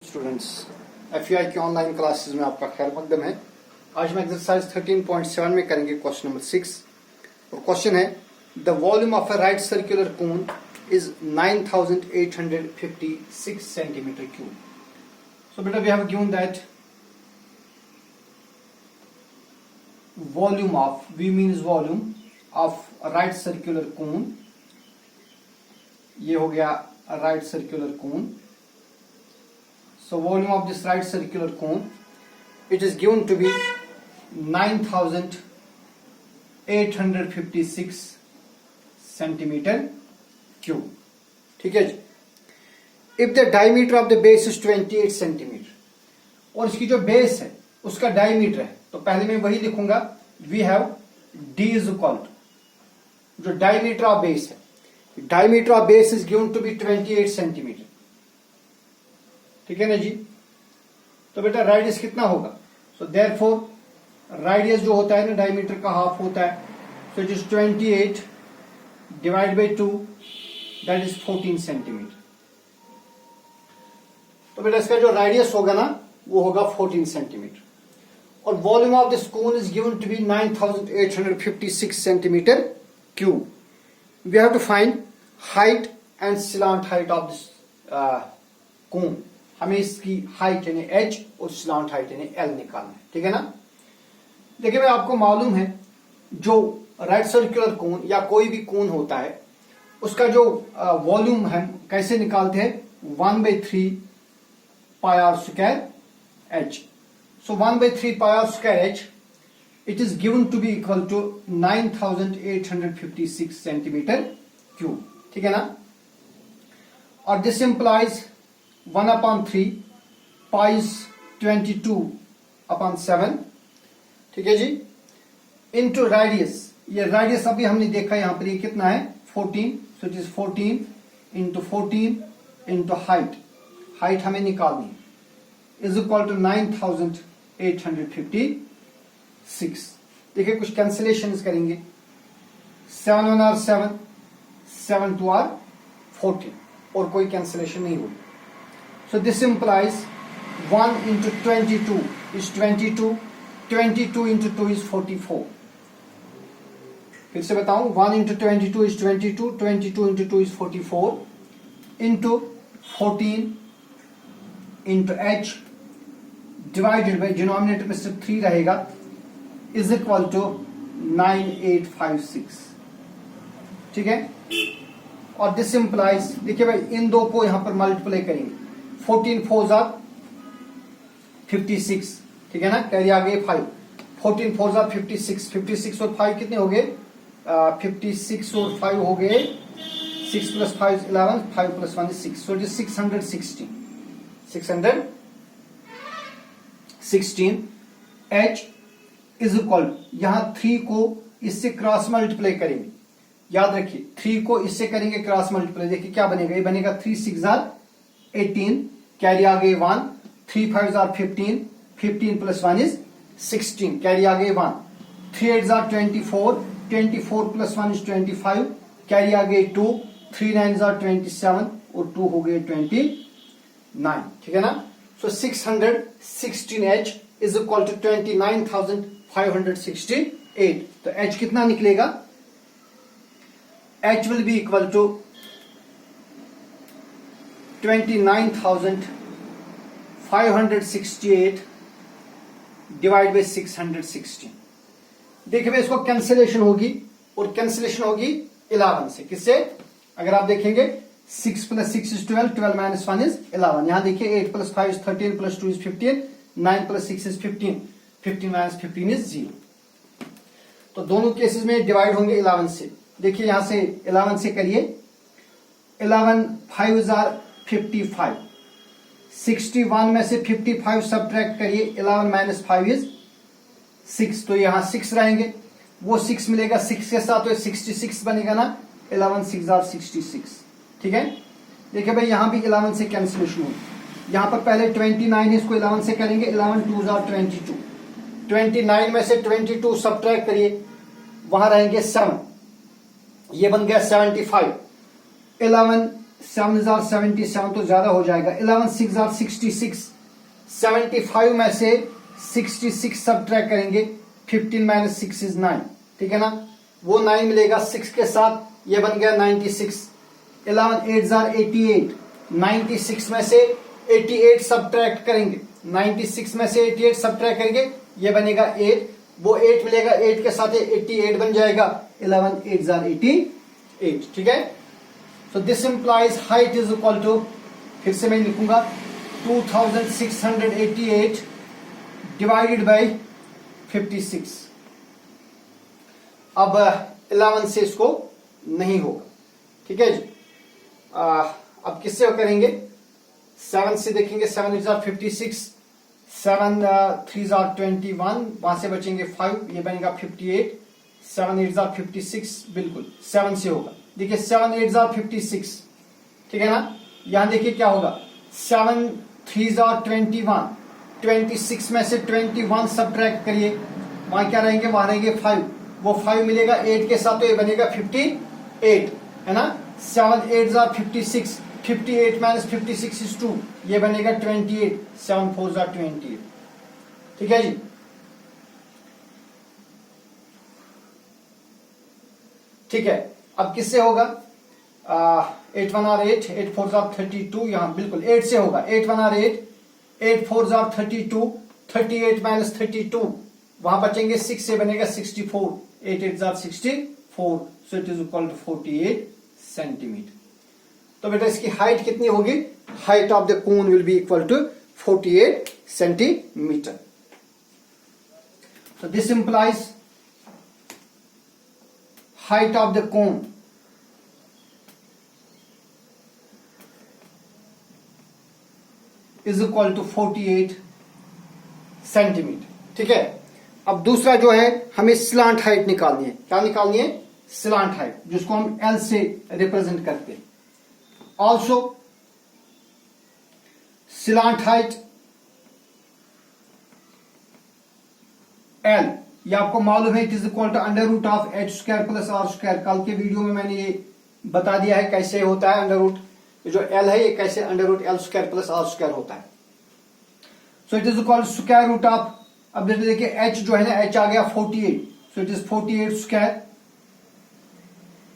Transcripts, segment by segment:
Students FEI की online classes में आपका खैर मकदम है। आज हम एक्सरसाइज 13.7 में करेंगे क्वेश्चन नंबर 6 और क्वेश्चन है the volume of a right circular cone is 9856 centimetre cube. So बेटा we have given that volume of V means volume of right circular cone, ये हो गया right circular cone. So volume of this right circular cone, it is given to be 9856 centimeter cube. ठीक है जी। If the diameter of the base is 28 centimeter और इसकी जो base है उसका डायमीटर है, तो पहले मैं वही लिखूंगा we have D is equal to जो डायमीटर ऑफ बेस है, diameter of base is given to be 28 centimetre. ठीक है ना जी। तो बेटा राडियस कितना होगा? सो देयरफॉर राडियस जो होता है ना डायमीटर का हाफ होता है, so it is 28 divide by 2 that is 14 centimetre. तो बेटा इसका जो राडियस होगा ना वो होगा 14 सेंटीमीटर और volume of this cone is given to be 9856 centimetre cube. We have to find height and slant height of this cone. हमें इसकी हाइट यानी h और स्लांट हाइट यानी l निकालना है। ठीक है ना। देखिए भाई आपको मालूम है जो राइट सर्कुलर कोन या कोई भी कोन होता है उसका जो वॉल्यूम हम कैसे निकालते हैं 1/3 pi are square h। So 1/3 pi are square h it is given to be equal to 9856 centimetre cube. ठीक है ना। और दिस इंप्लाइज 1/3 पाई 22/7। ठीक है जी। इनटू रेडियस, ये रेडियस अभी हमने देखा यहां पर ये कितना है 14, सो it is 14 into 14 into height, height हमें निकालनी है इज इक्वल टू 9856। देखिए कुछ कैंसिलेशन करेंगे, 7 1 आर 7, 7 2 आर 14 और कोई कैंसिलेशन नहीं होगी। So this implies 1 into 22 is 22, 22 into 2 is 44। फिर से बताऊं 1 into 22 is 22, 22 into 2 is 44 into 14 into h divided by denominator में सिर्फ 3 रहेगा is equal to 9856। ठीक है। और दिस इंप्लाइज देखिए भाई इन दो को यहां पर मल्टीप्लाई करेंगे, 14 4 आर 56। ठीक है ना। कैरी आ गए 5, 14 4 आर 56, 56 और 5 कितने हो गए 56 और 5 हो गए 6 + 5 is 11, 5 + 1 is 6, so it is 616 h is equal, यहां 3 को इससे क्रॉस मल्टीप्लाई करेंगे, याद रखिए 3 को इससे करेंगे क्रॉस मल्टीप्लाई। देखिए क्या बनेगा, ये बनेगा 3 6 आर 18, कैरी आ गए 1, 3 5 आर 15, 15 + 1 is 16, कैरी आ गए 1, 3 8 आर 24, 24 + 1 is 25, कैरी आ गए 2, 3 9 आर 27 और 2 हो गए 29। ठीक है ना। सो 616h इज इक्वल टू 29568। तो h कितना निकलेगा, h will be equal to 29,568 divide by 616। देखिए भाई इसको कैंसिलेशन होगी और कैंसिलेशन होगी 11 से। किससे? अगर आप देखेंगे 6 + 6 is 12, 12 - 1 is 11। यहां देखिए 8 + 5 is 13 + 2 is 15, 9 + 6 is 15, 15 - 15 is 0। तो दोनों केसेस में डिवाइड होंगे 11 से। देखिए यहां से 11 से करिए, 11 5 आर 55, 61 में से 55 सब्ट्रैक्ट करिए, 11 - 5 is 6, तो यहां 6 रहेंगे, वो 6 मिलेगा 6 के साथ तो 66 बनेगा ना, 11 6 आर 66। ठीक है। देखिए भाई यहां भी 11 से कैंसिलेशन होगी, यहां पर पहले 29 है, इसको 11 से करेंगे, 11 2 आर 22, 29 में से 22 सब्ट्रैक्ट करिए, वहां रहेंगे 7, ये बन गया 75, 11 7 जार 77 तो ज्यादा हो जाएगा। 11 6 जार 66, 75 में से 66 सब्ट्रैक्ट करेंगे, 15 माइनस 6 इज 9, ठीक है ना, वो 9 मिलेगा 6 के साथ, ये बन गया 96। 11 8 जार 88, 96 में से 88 सब्ट्रैक्ट करेंगे, 96 में से 88 सब्ट्रैक्ट करेंगे, ये बनेगा 8, वो 8 मिलेगा, 8 के साथ 88 बन जाएगा। 11 8 जार 88, ठीक है। So this implies height is equal to, फिर से मैं लिखूंगा 2688 डिवाइडेड बाई 56। अब 11 से इसको नहीं होगा, ठीक है जी। अब किससे करेंगे, 7 से देखेंगे, 7 8 जार 56, 7 3 जार 21, वहां से बचेंगे 5, ये बनेगा 58, 7 8 जार 56, बिल्कुल 7 से होगा। देखिए 7 8 जार 56, ठीक है ना, यहां देखिए क्या होगा, 7 3 जार 21, 26 में से 21 सब्ट्रैक्ट करिए, वहां क्या रहेंगे, वहां रहेंगे 5, वो 5 मिलेगा 8 के साथ, तो ये बनेगा 58, है ना। 7 8 जार 56, 58 माइनस 56 इज 2, ये बनेगा 28, 7 4 जार 28, ठीक है जी। ठीक है, अब किससे होगा, 8 1 आर 8, 8 4 जार 32, यहां बिल्कुल 8 से होगा, 8 1 आर 8, 8 4 जार 32, 38 माइनस 32, वहां बचेंगे 6, से बनेगा 64, 8 8 जार 64, so it is equal to 48 centimetre. तो बेटा इसकी हाइट कितनी होगी, height of the cone will be equal to 48 centimetre. So this implies height of the cone is equal to 48 centimetre, ठीक है। अब दूसरा जो है, हमें स्लांट हाइट निकालनी है। क्या निकालनी है, स्लांट हाइट, जिसको हम L से रिप्रेजेंट करते हैं। ऑल्सो स्लांट हाइट L, ये आपको मालूम है, it is equal to under root of H square plus R square. कल के वीडियो में मैंने ये बता दिया है कैसे होता है अंडर रूट, जो L है ये कैसे under root L square plus R square होता है। So it is equal square root of, अब देखिए h जो है ना, h आ गया 48, सो it is 48 square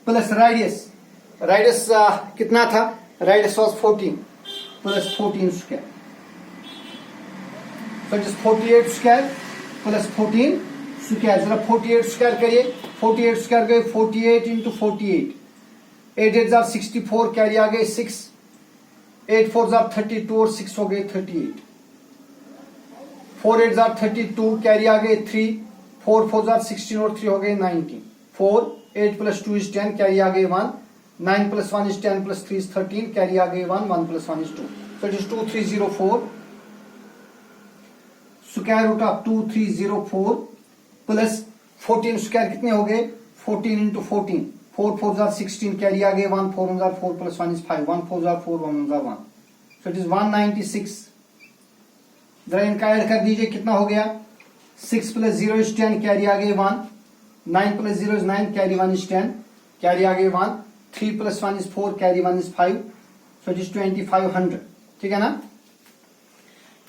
plus radius, radius कितना था, radius was 14 plus 14 square, so it is 48 square plus 14 square. जरा 48 स्क्वायर करिए, 48 स्क्वायर गए 48 इंटू 48, 8 8 जार 64, कैरी आ गए 6, 8 4 जार 32 और 6 हो गए 38, 4 8 जार 32, कैरी आ गए 3, 4 4 जार 16 और 3 हो गए 19, 4 8 प्लस 2 इज 10, कैरी आ गए 1, 9 plus 1 is 10 plus 3 is 13, carry आ गए 1, 1 plus 1 is 2, so it is 2304 square root of 2304 plus 14 square कितने हो गए, 14 इंटू 14, 4 4 जार 16, कैरी आ गए 1, 4 jar 4 plus 1 is 5, 1 4 jar 4, 1 jar 1, so it is 196। जरा इनका ऐड कर दीजिए, कितना हो गया, 6 प्लस 0 इज 10, कैरी आ गए 1, 9 plus 0 is 9, carry 1 is 10, carry आ गए 1, 3 plus 1 is 4, carry 1 is 5, so it is 2500, ठीक है ना।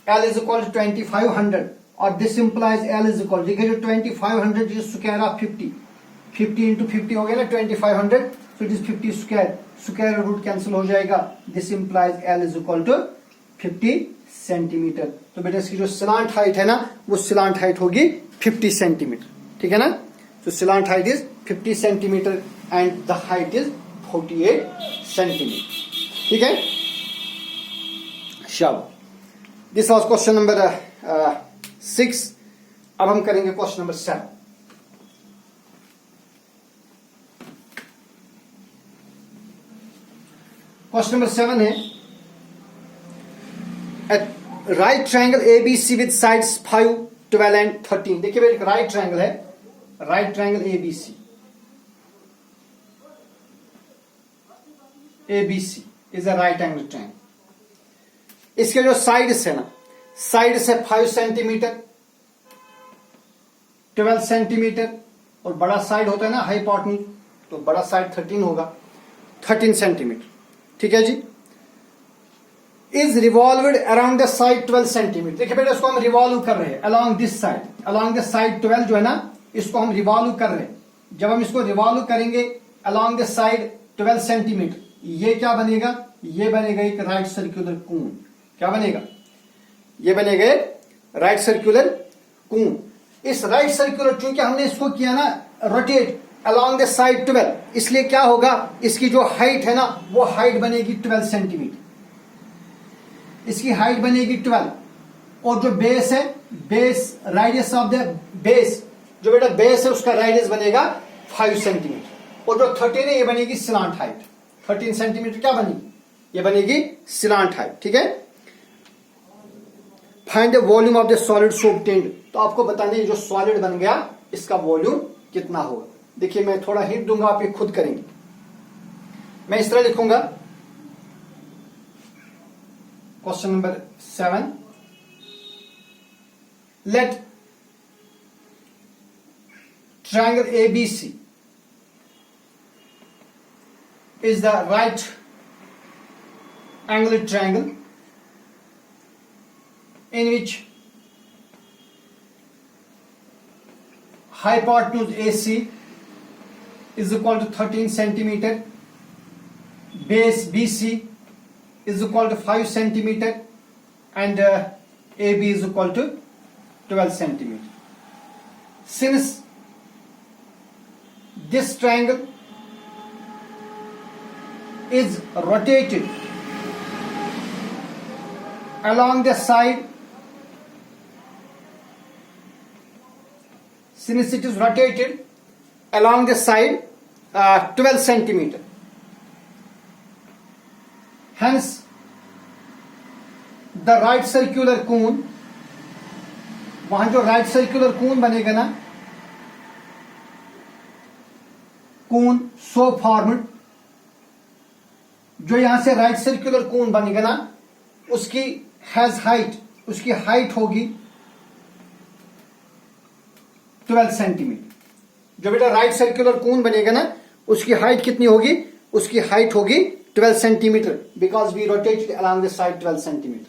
L is equal to 2500 और this implies L is equal, देखिए जो 2500 इज स्क्वायर ऑफ 50, 50 इंटू 50 हो गया ना 2500, so it is 50 square, square root cancel हो जाएगा, this implies L is equal to 50 centimetre. तो बेटा इसकी जो स्लांट हाइट है ना, वो स्लांट हाइट होगी 50 सेंटीमीटर, ठीक है ना। तो slant height is 50 centimetre and the height is 48 centimetre, ठीक है। चलो, दिस वॉज क्वेश्चन नंबर 6। अब हम करेंगे क्वेश्चन नंबर 7। क्वेश्चन नंबर 7 है, right triangle ABC with sides 5 12 and 13। देखिए भाई, एक राइट ट्रायंगल है, right triangle ABC, ABC is a right angle triangle. इसके जो साइड्स है ना, साइड्स है 5 सेंटीमीटर, 12 सेंटीमीटर, और बड़ा साइड होता है ना हाइपोटेन्यूज, तो बड़ा साइड 13 होगा, 13 सेंटीमीटर। ठीक है जी, is revolved around the side 12 centimetre. देखिए बेटा इसको हम रिवॉल्व कर रहे हैं along this side, along the side 12 जो है ना, इसको हम रिवॉल्व कर रहे हैं। जब हम इसको रिवॉल्व करेंगे अलोंग द साइड 12 सेंटीमीटर, ये क्या बनेगा, ये बनेगा एक राइट सर्कुलर कोन। क्या बनेगा, ये बनेगा राइट सर्कुलर कोन। इस राइट सर्कुलर, चूंकि हमने इसको किया ना रोटेट अलोंग द साइड 12, इसलिए क्या होगा, इसकी जो हाइट है ना वो हाइट बनेगी 12 सेंटीमीटर, इसकी हाइट बनेगी 12। और जो बेस है, बेस राइडियस ऑफ द बेस, जो बेटा बेस है उसका राइडियस बनेगा 5 सेंटीमीटर। और जो 13 है ये बनेगी स्लांट हाइट। 13 सेंटीमीटर क्या बनेगी, ये बनेगी स्लांट हाइट। ठीक है, find the volume of the solid so obtained. तो आपको बताना है जो सॉलिड बन गया इसका वॉल्यूम कितना होगा। देखिए मैं थोड़ा हिंट दूंगा, आप ये खुद करेंगे। मैं इस तरह लिखूंगा, question number 7, let triangle ABC is the right angled triangle in which hypotenuse AC is equal to 13 centimeter, base BC is equal to 5 centimeter, and AB is equal to 12 centimeter. Since this triangle is rotated along the side, since it is rotated along the side 12 centimeter, hence the right circular cone, वहां जो right circular कोन बनेगा ना, कोन so formed, जो यहां से right circular कोन बनेगा ना उसकी हैज हाइट, उसकी हाइट होगी 12 सेंटीमीटर। जो बेटा राइट सर्कुलर कोन बनेगा ना उसकी हाइट कितनी होगी, उसकी हाइट होगी 12 centimetre, because we rotated along the side 12 centimetre.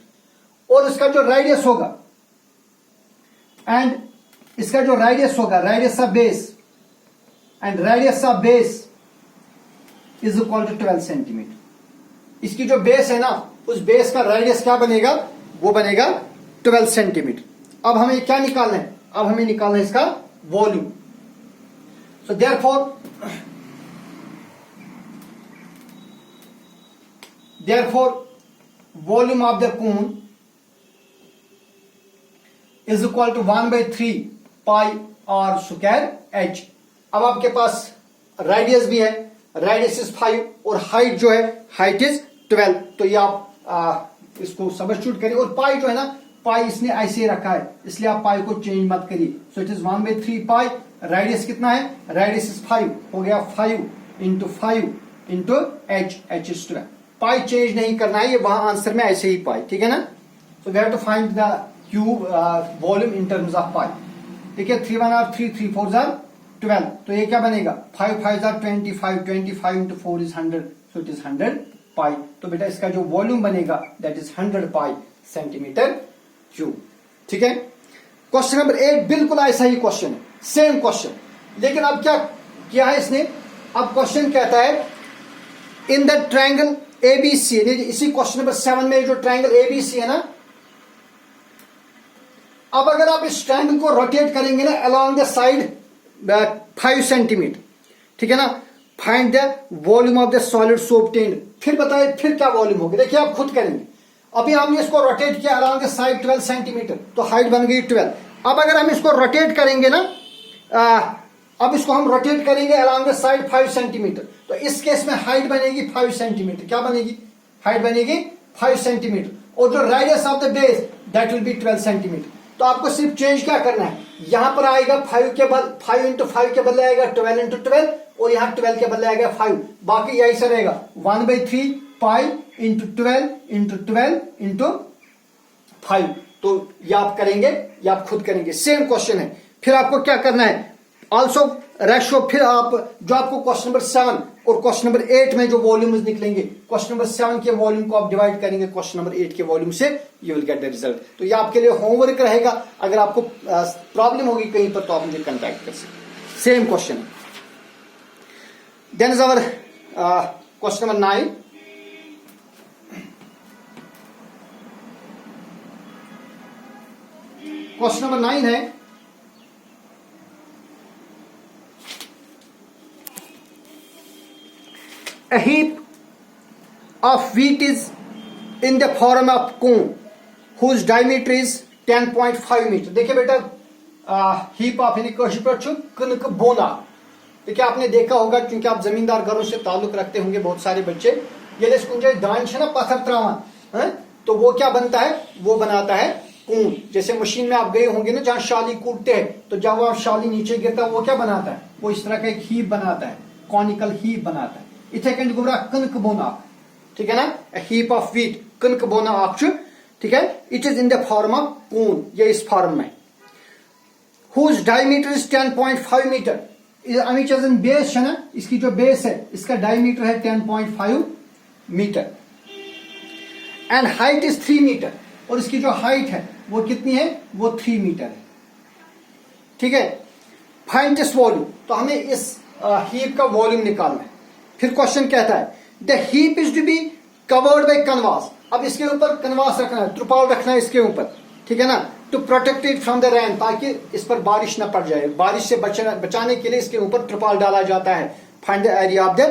और इसका जो रेडियस होगा, एंड इसका जो रेडियस होगा, radius of base, and radius of base is equal to 12 centimetre. इसकी जो बेस है ना उस बेस का रेडियस क्या बनेगा, वो बनेगा 12 सेंटीमीटर। अब हमें क्या निकालना है, अब हमें निकालना है इसका volume. So therefore volume of the cone is equal to 1/3 pi are square H. अब आपके पास रेडियस भी है, रेडियस इज 5 और हाइट जो है हाइट इज 12। तो ये आप इसको सब्स्टिट्यूट करिए। और पाई जो है ना, पाई इसने ऐसे रखा है इसलिए आप पाई को चेंज मत करिए। सो इट इज 1/3 पाई, रेडियस कितना है, रेडियस इज 5, हो गया 5 into 5 into H, H is 12। Pi change नहीं करना है, ये वहां आंसर में ऐसे ही पाई, ठीक है ना। So we have to find the cube volume in terms of pi. ठीक है, 3 1 आर 3, 3 4 जार 12। तो ये क्या बनेगा, 5 5 jar 25, 25 into 4 is 100, so it is 100 पाई। तो बेटा इसका जो वॉल्यूम बनेगा that is 100 pi centimetre cube. ठीक है, क्वेश्चन नंबर 8 बिल्कुल ऐसा ही क्वेश्चन है, सेम क्वेश्चन, लेकिन अब क्या किया है इसने, अब क्वेश्चन कहता है इन द ट्रायंगल एबीसी, इसी क्वेश्चन नंबर 7 में जो ट्रायंगल एबीसी है ना, अब अगर आप इस ट्रायंगल को रोटेट करेंगे ना अलोंग द साइड 5 सेंटीमीटर, ठीक है ना, find the volume of the solid so obtained. फिर बताइए फिर क्या वॉल्यूम होगी, देखिए आप खुद करेंगे। अभी हमने इसको रोटेट किया अलोंग द साइड 12 सेंटीमीटर, तो हाइट बन गई 12। अब अगर हम इसको रोटेट करेंगे ना, अब इसको हम रोटेट करेंगे अलोंग द साइड 5 सेंटीमीटर, तो इस केस में हाइट बनेगी 5 सेंटीमीटर। क्या बनेगी, हाइट बनेगी 5 सेंटीमीटर, और जो radius of the base that will be 12 centimetre. तो आपको सिर्फ चेंज क्या करना है, यहां पर आएगा 5 इंटू 5 के बदले आएगा 12 इंटू 12, और यहां 12 के बदले आएगा 5, बाकी यही से रहेगा 1/3 पाई इंटू 12 इंटू 12 इंटू 5। तो ये आप करेंगे, ये आप खुद करेंगे, सेम क्वेश्चन है। फिर आपको क्या करना है, ऑल्सो रेशो फिर आप जो आपको क्वेश्चन नंबर 7 और क्वेश्चन नंबर 8 में जो वॉल्यूम्स निकलेंगे, क्वेश्चन नंबर 7 के वॉल्यूम को आप डिवाइड करेंगे क्वेश्चन नंबर 8 के वॉल्यूम से, you will get the result. तो ये आपके लिए होमवर्क रहेगा। अगर आपको प्रॉब्लम होगी कहीं पर तो आप मुझे कंटेक्ट कर सकते। Same question. Then is our question number 9। Question number 9 है, a heap of wheat is in the form of cone whose diameter is 10.5 metre. देखिए बेटा, हीप ऑफ यानी कशिश पर कनक बोना। देखिए आपने देखा होगा, क्योंकि आप जमींदार घरों से ताल्लुक रखते होंगे बहुत सारे बच्चे, ये कुंजे दान है ना पत्थर त्रावन, तो वो क्या बनता है, वो बनाता है कून। जैसे मशीन में आप गए होंगे ना जहां शाली कूटते हैं, तो जब वो शाली नीचे गिरता है वो क्या बनाता है, वो इस तरह का एक हीप बनाता है, कॉनिकल हीप बनाता है। इथे कंड गुमरा कनक बोना, ठीक है ना, हीप ऑफ व्हीट कनक बोना आप, ठीक है। It is in the form of cone, ये इस फॉर्म में। Whose diameter is 10.5 metre. अमिच बेस है ना, इसकी जो बेस है इसका डायमीटर है 10.5 metre and height is 3 metre, और इसकी जो हाइट है वो कितनी है, वो 3 मीटर है, ठीक है। फाइंड दिस वॉल्यूम, तो हमें इस हीप का वॉल्यूम निकालना है। फिर क्वेश्चन कहता है the heap is to be covered by canvas. अब इसके ऊपर कनवास रखना है, त्रिपाल रखना है इसके ऊपर, ठीक है ना, to protect it from the rain, ताकि इस पर बारिश न पड़ जाए। बारिश से बचाने के लिए इसके ऊपर त्रिपाल डाला जाता है। Find the area of the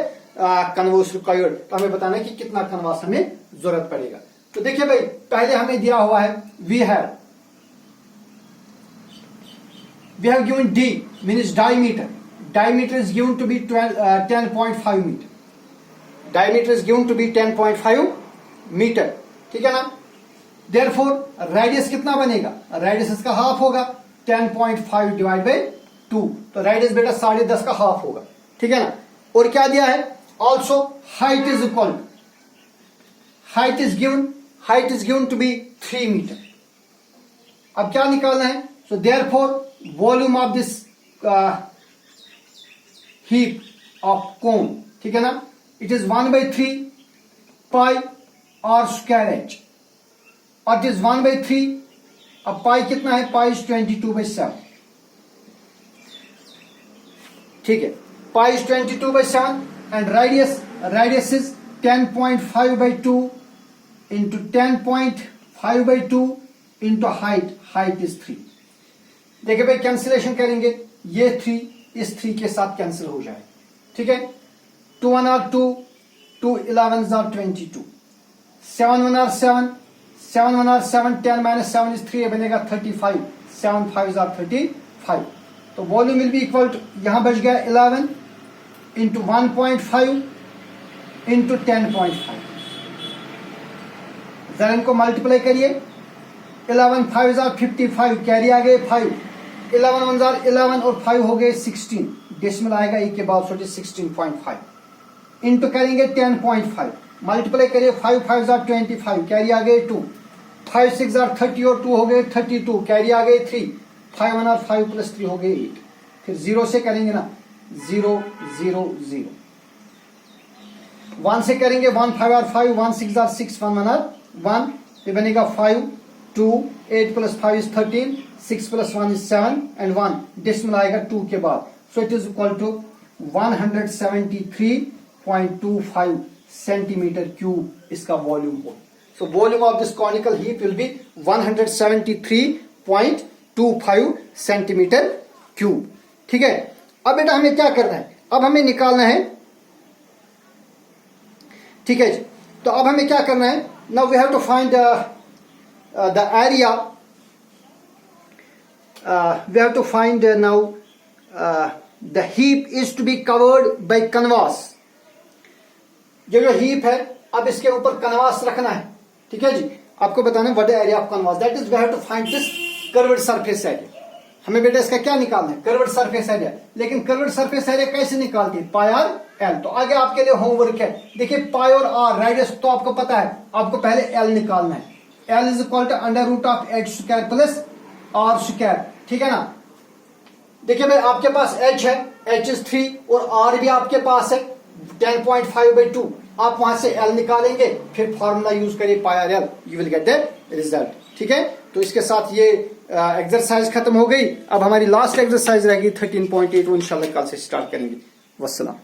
canvas required, तो हमें बताना है कि कितना कनवास हमें जरूरत पड़ेगा। तो देखिए भाई, पहले हमें दिया हुआ है we have given D means diameter. Diameter is given to be 10.5 meter. Diameter is given to be 10.5 meter, ठीक है ना। Therefore radius कितना बनेगा, radius इसका हाफ होगा, 10.5 डिवाइड बाई 2, तो radius बेटा 10.5 का हाफ होगा, ठीक है ना। और क्या दिया है, also height is equal, height is given to be 3 meter। अब क्या निकालना है, so therefore volume of this heap of cone, ठीक है ना, it is 1/3 pi are square h, और इट इज 1/3। अब पाई कितना है, पाई इज 22/7, ठीक है, pi is 22/7 and radius is 10.5/2 into 10.5/2 into height is 3। देखिए भाई, कैंसिलेशन करेंगे, ये 3 इस 3 के साथ कैंसिल हो जाए, ठीक है। 2 1 are 2, 2 11 are 22, 7 1 are 7, 7 1 are 7, 10 minus 7 is 3, बनेगा 35, 7 5 आर 35। तो volume will be equal to, यहां बच गया 11 इंटू 1.5 इंटू 10.5। जरा इनको मल्टीप्लाई करिए, 11 5 आर 55, कैरी आ गए 5, 11 1 आर 11 और 5 हो गए 16, डेसिमल आएगा एक के बाद, सो 16.5 इंटू करेंगे 10.5, मल्टीप्लाई करिए, 5 5 आर 25, कैरी आ गए 2, 5 6 आर 30 और 2 हो गए 32, कैरी आ गए 3, 5 1 आर 5 प्लस 3 हो गए 8। फिर 0 से करेंगे ना, 0 0 0, 1 से करेंगे, 1 5 आर 5, 1 6 आर 6, 1 1 आर 1, ये बनेगा 5 2, 8 plus 5 is 13, 6 plus 1 is 7 and 1 decimal आएगा 2 के बाद, so it is equal to 173.25 centimetre cube इसका वॉल्यूम हो। So volume of this conical heap will be 173.25 centimetre cube, ठीक है। अब बेटा हमें क्या करना है, अब हमें निकालना है, ठीक है जी। तो अब हमें क्या करना है, now we have to find the area, we have to find now the heap is to be covered by canvas। जो हीप है, अब इसके ऊपर कनवास रखना है, ठीक है जी। आपको बताना है what the area of canvas, that is we have to find this curved surface area. हमें बेटा इसका क्या निकालना है, कर्व्ड सरफेस एरिया। लेकिन कर्व्ड सरफेस एरिया कैसे निकालती है, पाई आर एल। तो आगे आपके लिए होमवर्क है, देखिए पाई और आर रेडियस तो आपको पता है, आपको पहले एल निकालना है। L is equal to under root of H square plus R square, ठीक है ना। देखिए भाई, आपके पास एच है H इज 3 और R भी आपके पास है 10.5/2, आप वहां से L निकालेंगे, फिर फॉर्मूला यूज करिए पाई R L, you will get the result. ठीक है, तो इसके साथ ये एक्सरसाइज खत्म हो गई। अब हमारी लास्ट एक्सरसाइज रहेगी 13.8, वो इंशाल्लाह कल से स्टार्ट करेंगे। वस्सलाम।